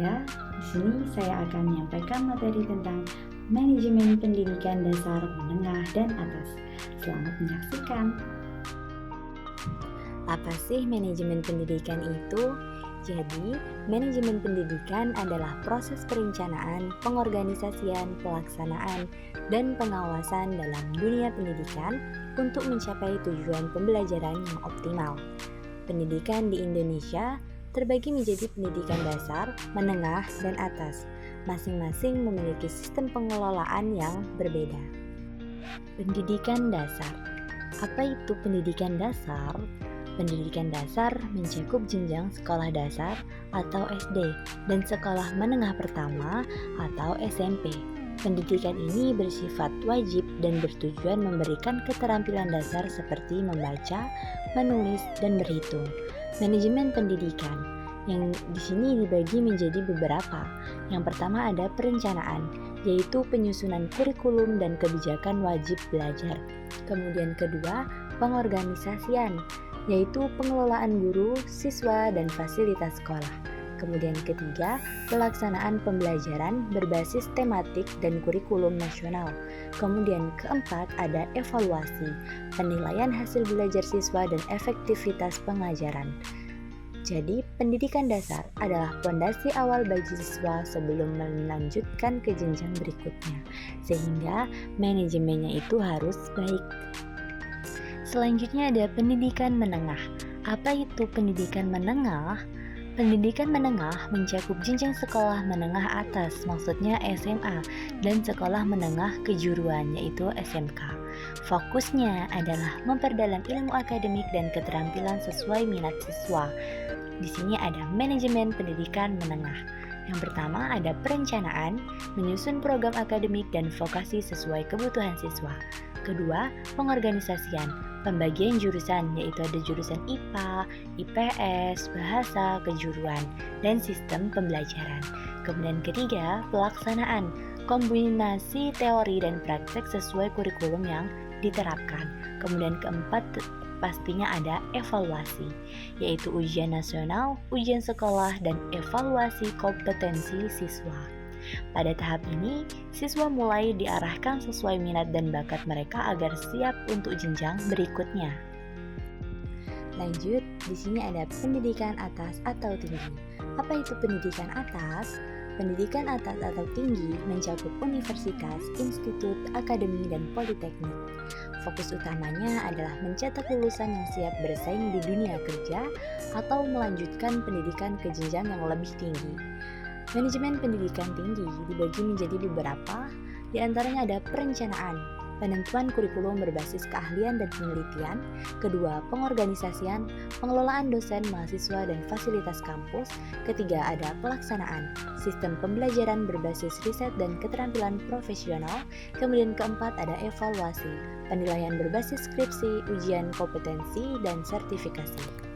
Semuanya, di sini saya akan menyampaikan materi tentang manajemen pendidikan dasar, menengah, dan atas. Selamat menyaksikan. Apa sih manajemen pendidikan itu? Jadi, manajemen pendidikan adalah proses perencanaan, pengorganisasian, pelaksanaan, dan pengawasan dalam dunia pendidikan untuk mencapai tujuan pembelajaran yang optimal. Pendidikan di Indonesia terbagi menjadi pendidikan dasar, menengah, dan atas. Masing-masing memiliki sistem pengelolaan yang berbeda. Pendidikan dasar. Apa itu pendidikan dasar? Pendidikan dasar mencakup jenjang sekolah dasar atau SD dan sekolah menengah pertama atau SMP. Pendidikan ini bersifat wajib dan bertujuan memberikan keterampilan dasar seperti membaca, menulis, dan berhitung. Manajemen pendidikan yang di sini dibagi menjadi beberapa. Yang pertama ada perencanaan, yaitu penyusunan kurikulum dan kebijakan wajib belajar. Kemudian kedua, pengorganisasian, yaitu pengelolaan guru, siswa, dan fasilitas sekolah. Kemudian ketiga, pelaksanaan pembelajaran berbasis tematik dan kurikulum nasional. Kemudian keempat, ada evaluasi, penilaian hasil belajar siswa dan efektivitas pengajaran. Jadi, pendidikan dasar adalah fondasi awal bagi siswa sebelum melanjutkan ke jenjang berikutnya, sehingga manajemennya itu harus baik. Selanjutnya ada pendidikan menengah. Apa itu pendidikan menengah? Pendidikan menengah mencakup jenjang sekolah menengah atas, maksudnya SMA, dan sekolah menengah kejuruan, yaitu SMK. Fokusnya adalah memperdalam ilmu akademik dan keterampilan sesuai minat siswa. Di sini ada manajemen pendidikan menengah. Yang pertama ada perencanaan, menyusun program akademik dan vokasi sesuai kebutuhan siswa. Kedua, pengorganisasian, pembagian jurusan, yaitu ada jurusan IPA, IPS, bahasa, kejuruan, dan sistem pembelajaran. Kemudian ketiga, pelaksanaan, kombinasi teori dan praktek sesuai kurikulum yang diterapkan. Kemudian keempat, pastinya ada evaluasi, yaitu ujian nasional, ujian sekolah, dan evaluasi kompetensi siswa. Pada tahap ini, siswa mulai diarahkan sesuai minat dan bakat mereka agar siap untuk jenjang berikutnya. Lanjut, di sini ada pendidikan atas atau tinggi. Apa itu pendidikan atas? Pendidikan atas atau tinggi mencakup universitas, institut, akademi, dan politeknik. Fokus utamanya adalah mencetak lulusan yang siap bersaing di dunia kerja atau melanjutkan pendidikan ke jenjang yang lebih tinggi. Manajemen pendidikan tinggi dibagi menjadi beberapa, di antaranya ada perencanaan, penentuan kurikulum berbasis keahlian dan penelitian. Kedua, pengorganisasian, pengelolaan dosen, mahasiswa, dan fasilitas kampus. Ketiga, ada pelaksanaan, sistem pembelajaran berbasis riset dan keterampilan profesional. Kemudian keempat, ada evaluasi, penilaian berbasis skripsi, ujian kompetensi, dan sertifikasi.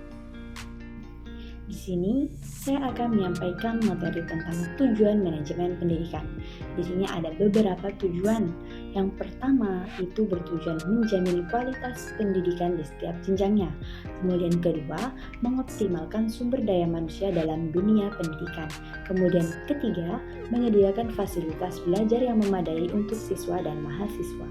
Di sini saya akan menyampaikan materi tentang tujuan manajemen pendidikan. Di sini ada beberapa tujuan. Yang pertama itu bertujuan menjamin kualitas pendidikan di setiap jenjangnya. Kemudian kedua, mengoptimalkan sumber daya manusia dalam dunia pendidikan. Kemudian ketiga, menyediakan fasilitas belajar yang memadai untuk siswa dan mahasiswa.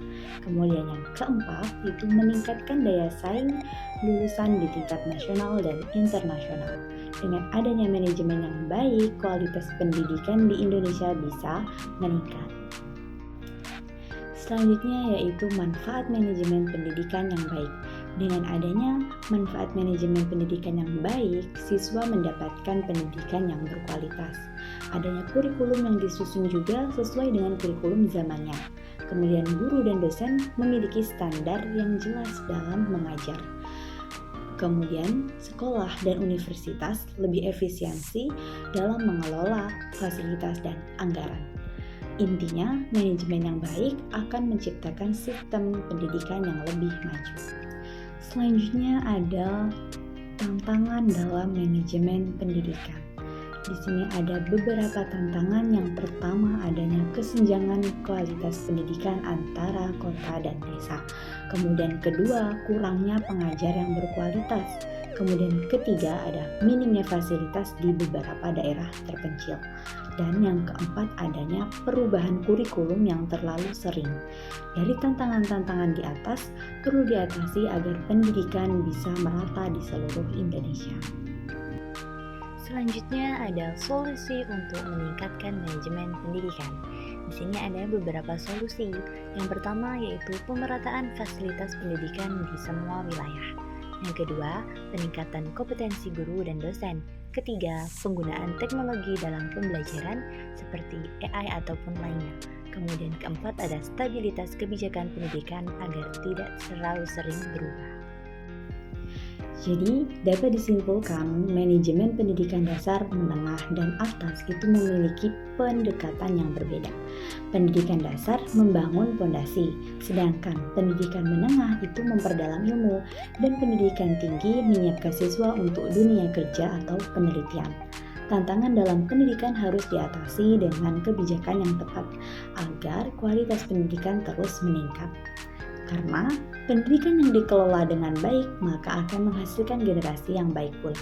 Kemudian yang keempat itu meningkatkan daya saing lulusan di tingkat nasional dan internasional. Dengan adanya manajemen yang baik, kualitas pendidikan di Indonesia bisa meningkat. Selanjutnya yaitu manfaat manajemen pendidikan yang baik. Dengan adanya manfaat manajemen pendidikan yang baik, siswa mendapatkan pendidikan yang berkualitas. Adanya kurikulum yang disusun juga sesuai dengan kurikulum zamannya. Kemudian guru dan dosen memiliki standar yang jelas dalam mengajar. Kemudian, sekolah dan universitas lebih efisiensi dalam mengelola fasilitas dan anggaran. Intinya, manajemen yang baik akan menciptakan sistem pendidikan yang lebih maju. Selanjutnya ada tantangan dalam manajemen pendidikan. Di sini ada beberapa tantangan. Yang pertama adanya kesenjangan kualitas pendidikan antara kota dan desa. Kemudian kedua, kurangnya pengajar yang berkualitas. Kemudian ketiga ada minimnya fasilitas di beberapa daerah terpencil. Dan yang keempat adanya perubahan kurikulum yang terlalu sering. Dari tantangan-tantangan di atas perlu diatasi agar pendidikan bisa merata di seluruh Indonesia. Selanjutnya ada solusi untuk meningkatkan manajemen pendidikan. Di sini ada beberapa solusi. Yang pertama yaitu pemerataan fasilitas pendidikan di semua wilayah. Yang kedua, peningkatan kompetensi guru dan dosen. Ketiga, penggunaan teknologi dalam pembelajaran seperti AI ataupun lainnya. Kemudian keempat ada stabilitas kebijakan pendidikan agar tidak terlalu sering berubah. Jadi, dapat disimpulkan manajemen pendidikan dasar, menengah, dan atas itu memiliki pendekatan yang berbeda. Pendidikan dasar membangun fondasi, sedangkan pendidikan menengah itu memperdalam ilmu, dan pendidikan tinggi menyiapkan siswa untuk dunia kerja atau penelitian. Tantangan dalam pendidikan harus diatasi dengan kebijakan yang tepat agar kualitas pendidikan terus meningkat. Karena pendidikan yang dikelola dengan baik maka akan menghasilkan generasi yang baik pula.